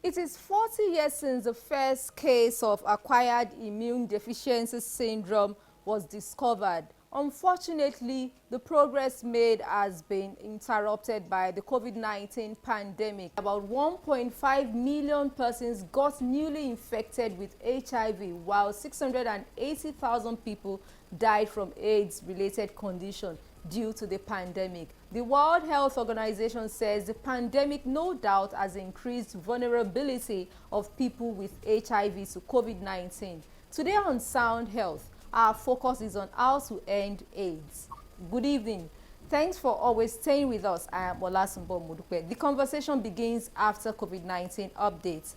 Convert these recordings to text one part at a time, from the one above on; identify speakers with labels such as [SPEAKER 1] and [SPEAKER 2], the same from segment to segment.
[SPEAKER 1] It is 40 years since the first case of acquired immune deficiency syndrome was discovered. Unfortunately, the progress made has been interrupted by the COVID-19 pandemic. About 1.5 million persons got newly infected with HIV, while 680,000 people died from AIDS-related conditions due to the pandemic. The World Health Organization says the pandemic no doubt has increased vulnerability of people with HIV to COVID-19. Today on Sound Health, our focus is on how to end AIDS. Good evening. Thanks for always staying with us. I am Olasumbo Modupe. The conversation begins after COVID-19 updates.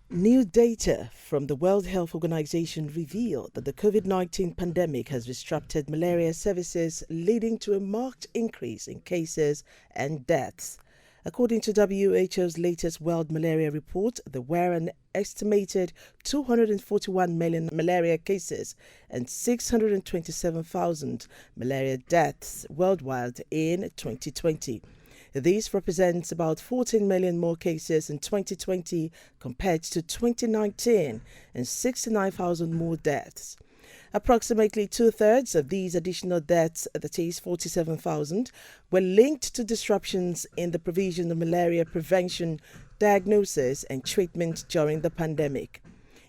[SPEAKER 2] New data from the World Health Organization reveal that the COVID-19 pandemic has disrupted malaria services, leading to a marked increase in cases and deaths. According to WHO's latest World Malaria Report, there were an estimated 241 million malaria cases and 627,000 malaria deaths worldwide in 2020. This represents about 14 million more cases in 2020 compared to 2019 and 69,000 more deaths. Approximately two-thirds of these additional deaths, that is 47,000, were linked to disruptions in the provision of malaria prevention, diagnosis and treatment during the pandemic.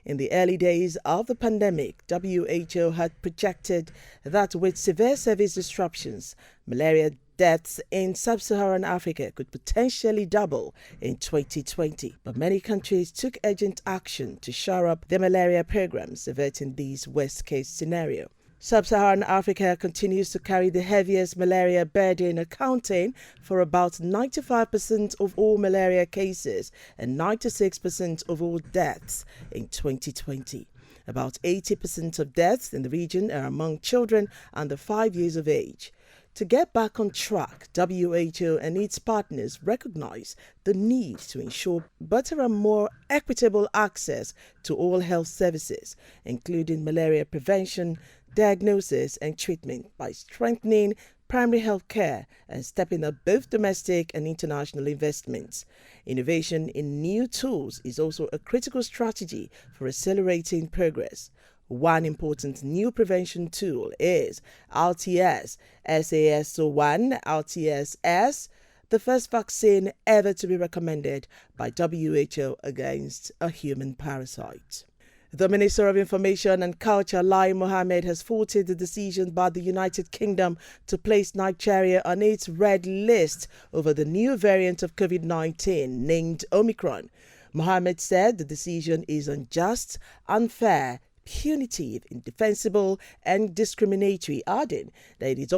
[SPEAKER 2] In the early days of the pandemic, WHO had projected that with severe service disruptions, malaria deaths in sub-Saharan Africa could potentially double in 2020. But many countries took urgent action to shore up their malaria programs, averting this worst-case scenario. Sub-Saharan Africa continues to carry the heaviest malaria burden, accounting for about 95% of all malaria cases and 96% of all deaths in 2020. About 80% of deaths in the region are among children under 5 years of age. To get back on track, WHO and its partners recognize the need to ensure better and more equitable access to all health services, including malaria prevention, diagnosis and treatment, by strengthening primary health care and stepping up both domestic and international investments. Innovation in new tools is also a critical strategy for accelerating progress. One important new prevention tool is RTS SAS01 RTS-S, the first vaccine ever to be recommended by WHO against a human parasite. The Minister of Information and Culture, Lai Mohammed, has faulted the decision by the United Kingdom to place Nigeria on its red list over the new variant of COVID-19 named Omicron. Mohammed said the decision is unjust, unfair, punitive, indefensible and discriminatory, adding that it is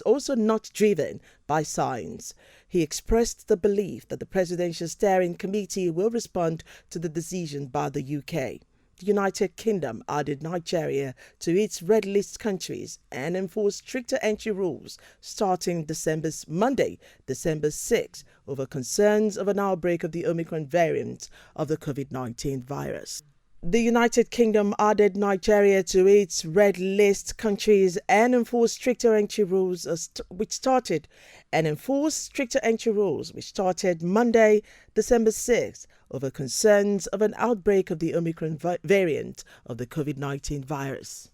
[SPEAKER 2] also not driven by science. He expressed the belief that the Presidential Steering Committee will respond to the decision by the UK. The United Kingdom added Nigeria to its red list countries and enforced stricter entry rules starting Monday, December 6, over concerns of an outbreak of the Omicron variant of the COVID-19 virus. The United Kingdom added Nigeria to its red list countries and enforced stricter entry rules, which started Monday, December 6th, over concerns of an outbreak of the Omicron variant of the COVID-19 virus.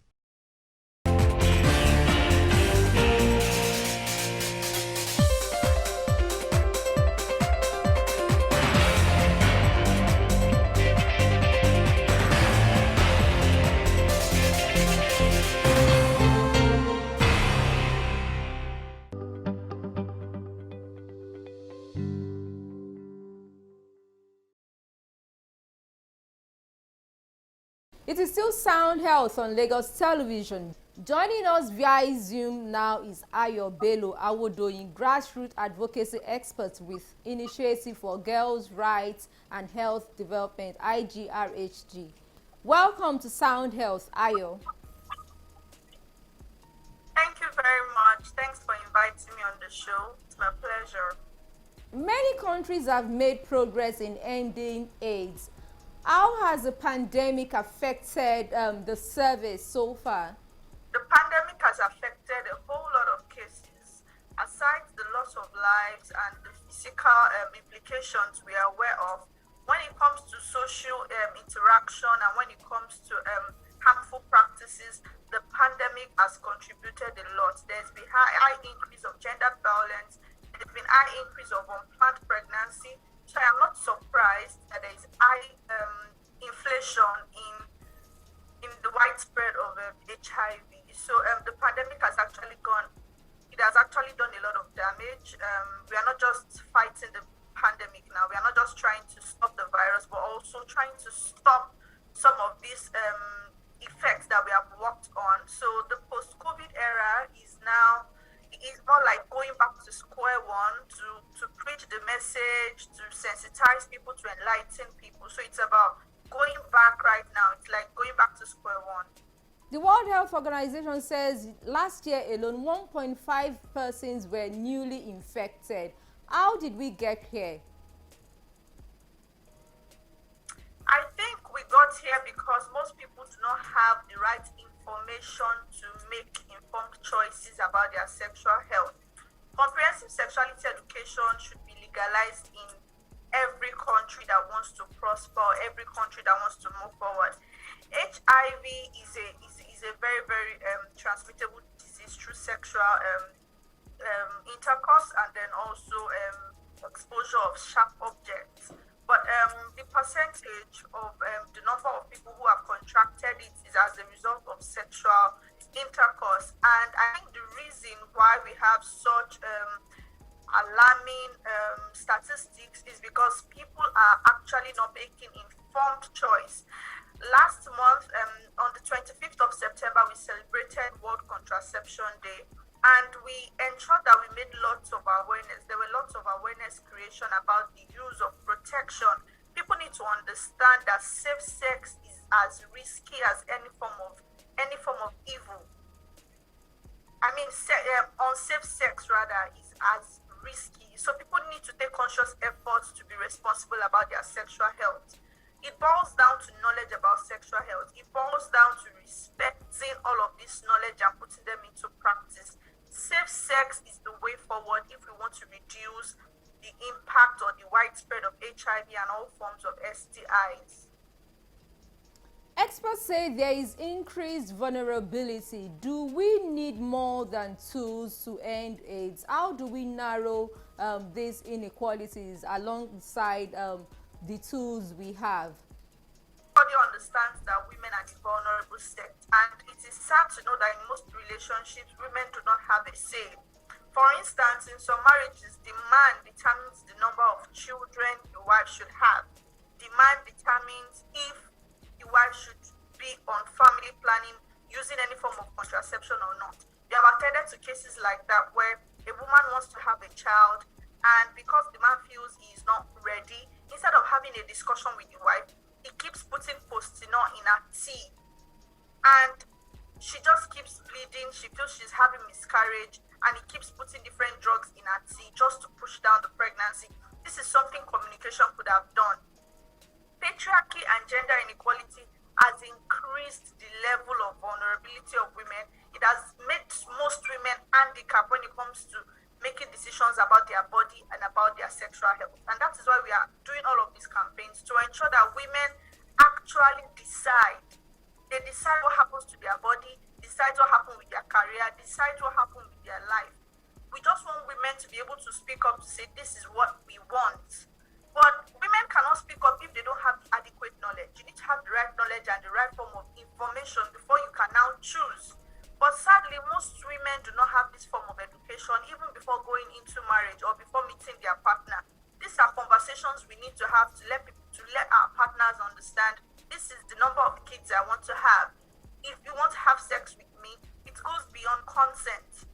[SPEAKER 1] It is still Sound Health on Lagos Television. Joining us via Zoom now is Ayo Bello Awodoyin, Grassroot Advocacy Expert with Initiative for Girls' Rights and Health Development, IGRHD. Welcome to Sound Health, Ayo.
[SPEAKER 3] Thank you very much. Thanks for inviting me on the show. It's my pleasure.
[SPEAKER 1] Many countries have made progress in ending AIDS. How has the pandemic affected the service so far?
[SPEAKER 3] The pandemic has affected a whole lot of cases. Aside the loss of lives and the physical implications we are aware of, when it comes to social interaction and when it comes to harmful practices, the pandemic has contributed a lot. There's been high increase of gender violence. There's been high increase of unplanned pregnancy. So I am not surprised that there is high inflation in the widespread of HIV. So the pandemic has actually done a lot of damage. We are not just fighting the pandemic now. We are not just trying to stop the virus, but also trying to stop some of these effects that we have worked on. So the post-COVID era is more like going back to square one to preach the message, to sensitize people, to enlighten people. So it's about going back right now. It's like going back to square one.
[SPEAKER 1] The World Health Organization says last year alone, 1.5 persons were newly infected. How did we get here?
[SPEAKER 3] I think we got here because most people do not have the right information to make informed choices about their sexual health. Comprehensive sexuality education should be legalized in every country that wants to prosper, every country that wants to move forward. HIV is a very, very transmittable disease through sexual intercourse and then also exposure of sharp objects. But the percentage of the number of people who have contracted it is as a result of sexual intercourse. And I think the reason why we have such alarming statistics is because people are actually not making informed choice. Last month, on the 25th of September, we celebrated World Contraception Day, and we ensured that we made lots of awareness. There were lots of awareness creation about the use of protection. People need to understand that safe sex is as risky as any form of evil. I mean, unsafe sex rather is as risky. So people need to take conscious efforts to be responsible about their sexual health. It boils down to knowledge about sexual health. It boils down to respecting all of this knowledge and putting them into practice. Safe sex is the way forward if we want to reduce the impact or the widespread of HIV and all forms of STIs.
[SPEAKER 1] Experts say there is increased vulnerability. Do we need more than tools to end AIDS? How do we narrow these inequalities alongside the tools we have?
[SPEAKER 3] Everybody understands that women are the vulnerable sex, and it is sad to know that in most relationships, women do not have a say. For instance, in some marriages, the man determines the number of children the wife should have. The man determines if the wife should be on family planning using any form of contraception or not. We have attended to cases like that where a woman wants to have a child, and because the man feels he is not ready, instead of having a discussion with the wife, he keeps putting Postinor in her tea. And she just keeps bleeding. She feels she's having miscarriage, and he keeps putting different drugs in her tea just to push down the pregnancy. This is something communication could have done. Patriarchy and gender inequality has increased the level of vulnerability of women. It has made most women handicapped when it comes to making decisions about their body and about their sexual health. And that is why we are doing all of these campaigns, to ensure that women actually decide. They decide what happens to their body, decide what happens with their career, decide what happens with their life. We just want women to be able to speak up to say, this is what we want. But women cannot speak up if they don't have adequate knowledge. You need to have the right knowledge and the right form of information before you can now choose. But sadly, most women do not have this form of education even before going into marriage or before meeting their partner. These are conversations we need to have to let our partners understand this is the number of kids I want to have. If you want to have sex with me, it goes beyond consent.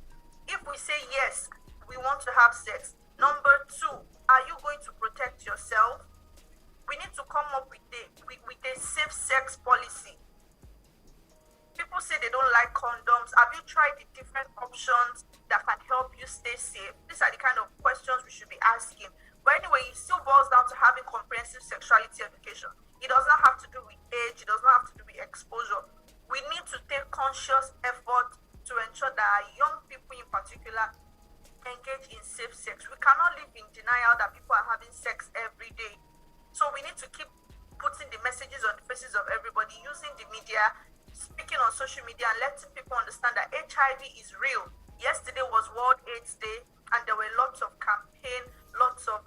[SPEAKER 3] If we say yes, we want to have sex. Number two, are you going to protect yourself? We need to come up with a safe sex policy. People say they don't like condoms. Have you tried the different options that can help you stay safe? These are the kind of questions we should be asking. But anyway, it still boils down to having comprehensive sexuality education. It does not have to do with age. It does not have to do with exposure. We need to take conscious effort to ensure that our young people in particular engage in safe sex. We cannot live in denial that people are having sex every day. So we need to keep putting the messages on the faces of everybody, using the media, speaking on social media, and letting people understand that HIV is real. Yesterday was World AIDS Day, and there were lots of campaign, lots of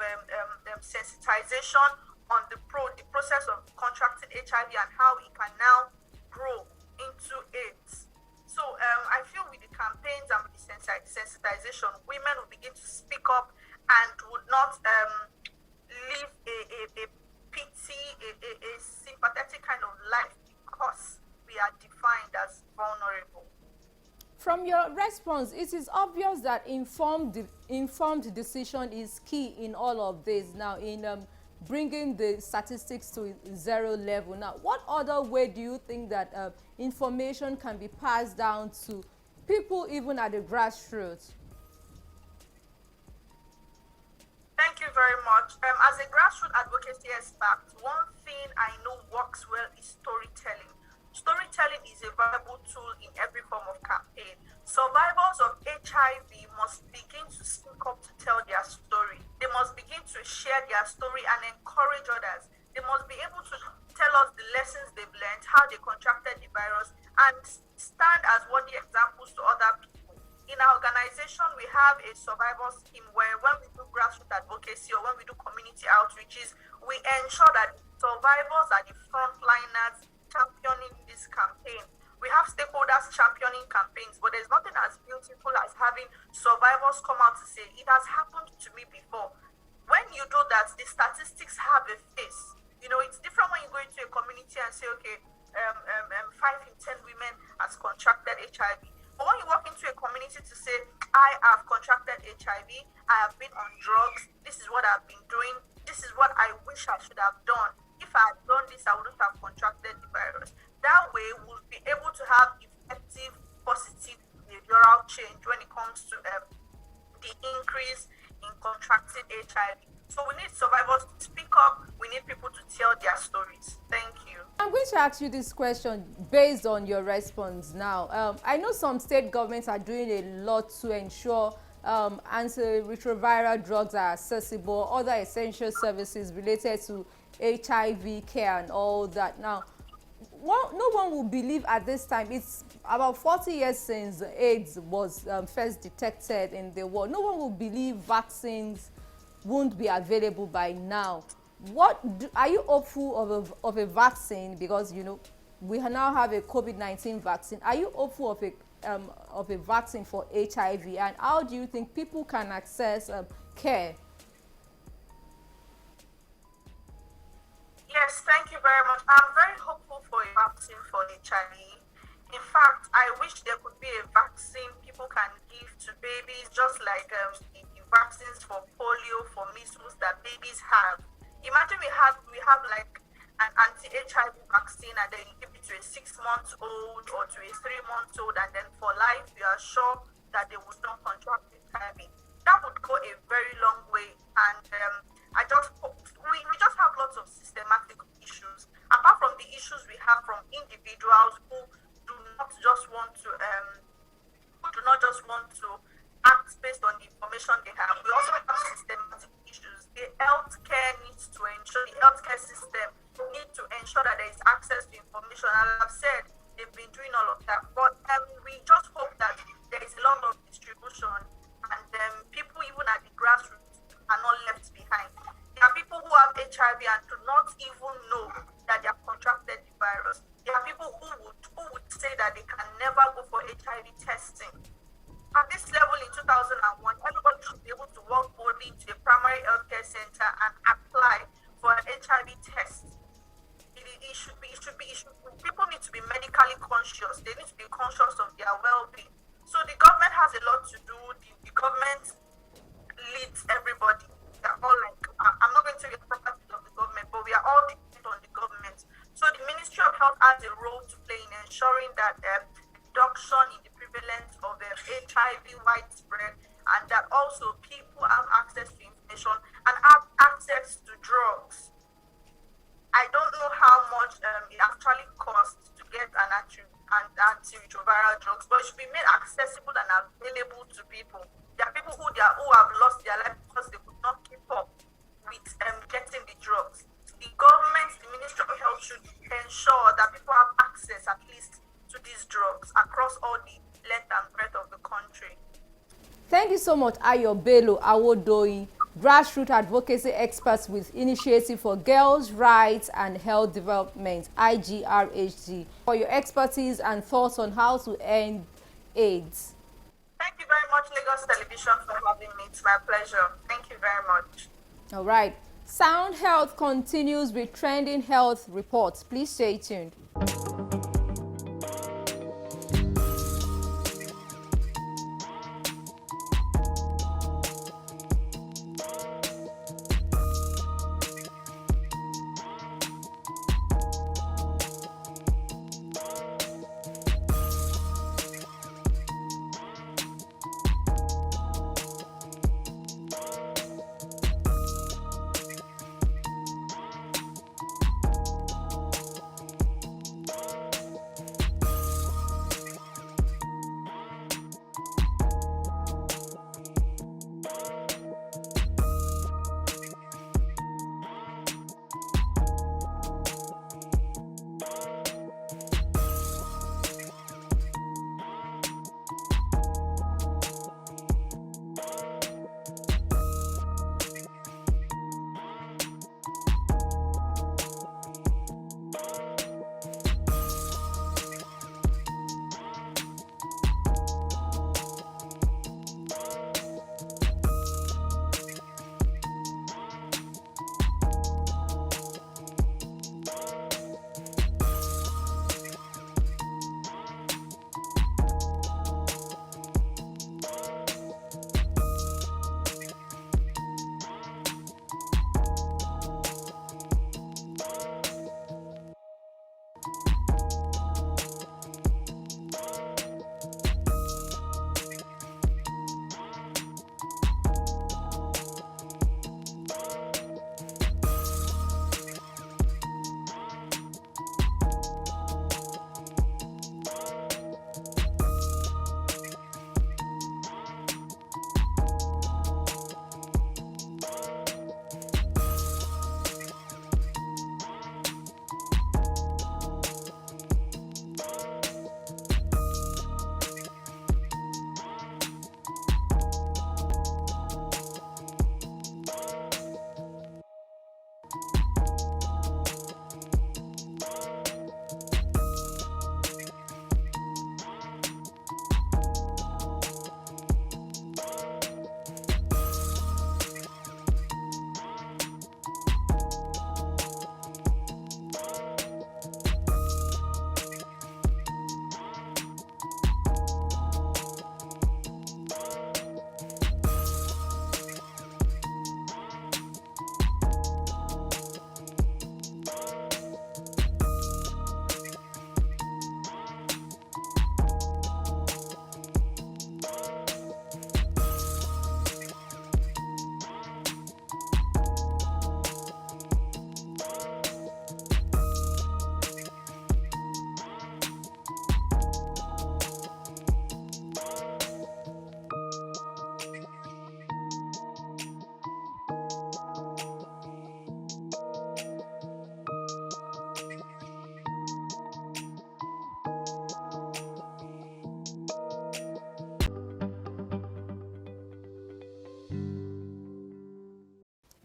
[SPEAKER 3] sensitization on the process of contracting HIV and how it can now grow into AIDS. So I feel with the campaigns and with the sensitization, women will begin to speak up and would not live a pity, a sympathetic kind of life because we are defined as vulnerable.
[SPEAKER 1] From your response, it is obvious that informed decision is key in all of this now, in bringing the statistics to zero level. Now, what other way do you think that information can be passed down to people even at the grassroots?
[SPEAKER 3] Thank you very much. As a grassroots advocacy expert, one thing I know works well is storytelling. Storytelling is a valuable tool in every form of campaign. Survivors of HIV must begin to speak up to tell their story. They must begin to share their story and encourage others. They must be able to tell us the lessons they've learned, how they contracted the virus, and stand as worthy examples to other people. In our organization, we have a survival scheme where when we do grassroots advocacy or when we do community outreaches, we ensure that survivors are the frontliners championing this campaign. We have stakeholders championing campaigns, but there's nothing as beautiful as having survivors come out to say, it has happened to me before. When you do that, the statistics have a face. You know, it's different when you go into a community and say, okay, 5 in 10 women has contracted HIV. But when you walk into a community to say, I have contracted HIV, I have been on drugs, this is what I've been doing, this is what I wish I should have done. If I had done this, I wouldn't have contracted the virus. That way, we'll be able to have effective, positive behavioral change when it comes to the increase in contracting HIV. So we need survivors to speak up. We need people to tell their stories. Thank you.
[SPEAKER 1] I'm going to ask you this question based on your response now. I know some state governments are doing a lot to ensure antiretroviral drugs are accessible, other essential services related to HIV care and all that. Now, no one will believe at this time, it's about 40 years since AIDS was first detected in the world. No one will believe vaccines won't be available by now. Are you hopeful of a vaccine? Because, you know, we now have a COVID-19 vaccine. Are you hopeful of a vaccine for HIV? And how do you think people can access care?
[SPEAKER 3] Yes, thank you very much. I'm very hopeful for a vaccine for HIV. In fact, I wish there could be a vaccine people can give to babies, just like the vaccines for polio, for measles that babies have. Imagine we have like an anti-HIV vaccine, and then you give it to a 6-month-old or to a 3-month-old, and then for life you are sure that they would not contract HIV. That would go a very long way, and I just hope we just have lots of systematic issues. Apart from the issues we have from individuals who do not just want to act based on the information they have, we also have systematic issues. The healthcare needs to ensure, the healthcare system needs to ensure that there is access to information. As I've said, they've been doing all of that, but we just hope that there is a lot of distribution, and people even at the grassroots are not left behind. There are people who have HIV and do not even know that they have contracted the virus. There are people who would say that they can never go for HIV testing. At this level in 2001, everybody should be able to population and have access to drugs. I don't know how much it actually costs to get an antiretroviral drugs, but it should be made accessible and available to people. There are people who have lost their life because they could not keep up with getting the drugs. The government, the Ministry of Health should ensure that people have access at least to these drugs across all the length and breadth of the country.
[SPEAKER 1] Thank you so much, Ayo Bello Awodoyin, Grassroot Advocacy Expert with Initiative for Girls' Rights and Health Development, IGRHD, for your expertise and thoughts on how to end AIDS.
[SPEAKER 3] Thank you very much, Lagos Television, for having me. It's my pleasure. Thank you very much.
[SPEAKER 1] All right. Sound Health continues with trending health reports. Please stay tuned.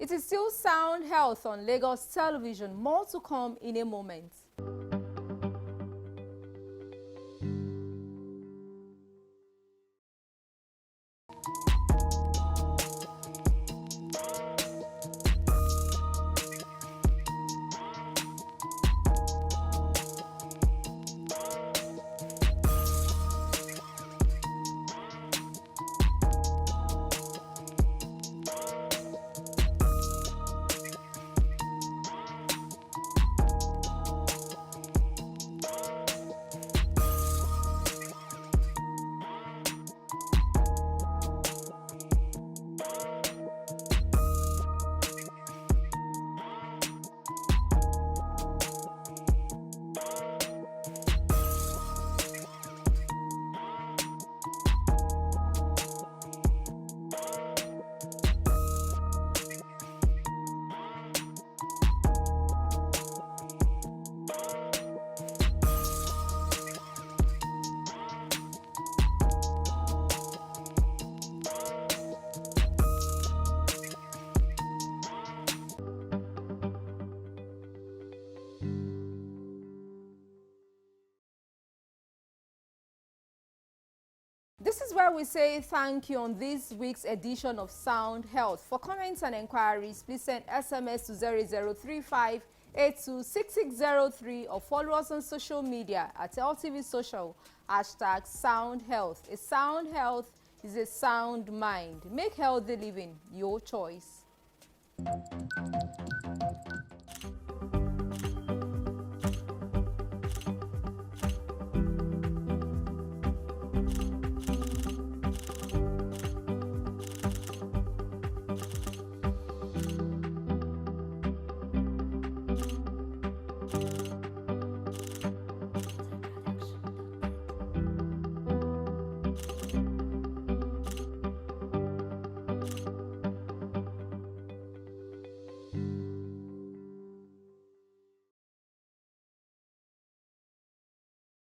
[SPEAKER 1] It is still Sound Health on Lagos Television. More to come in a moment. is where we say thank you on this week's edition of Sound Health. For comments and inquiries, please send SMS to 0035 826603 or follow us on social media at LTV Social, #Sound Health. A sound health is a sound mind. Make healthy living your choice.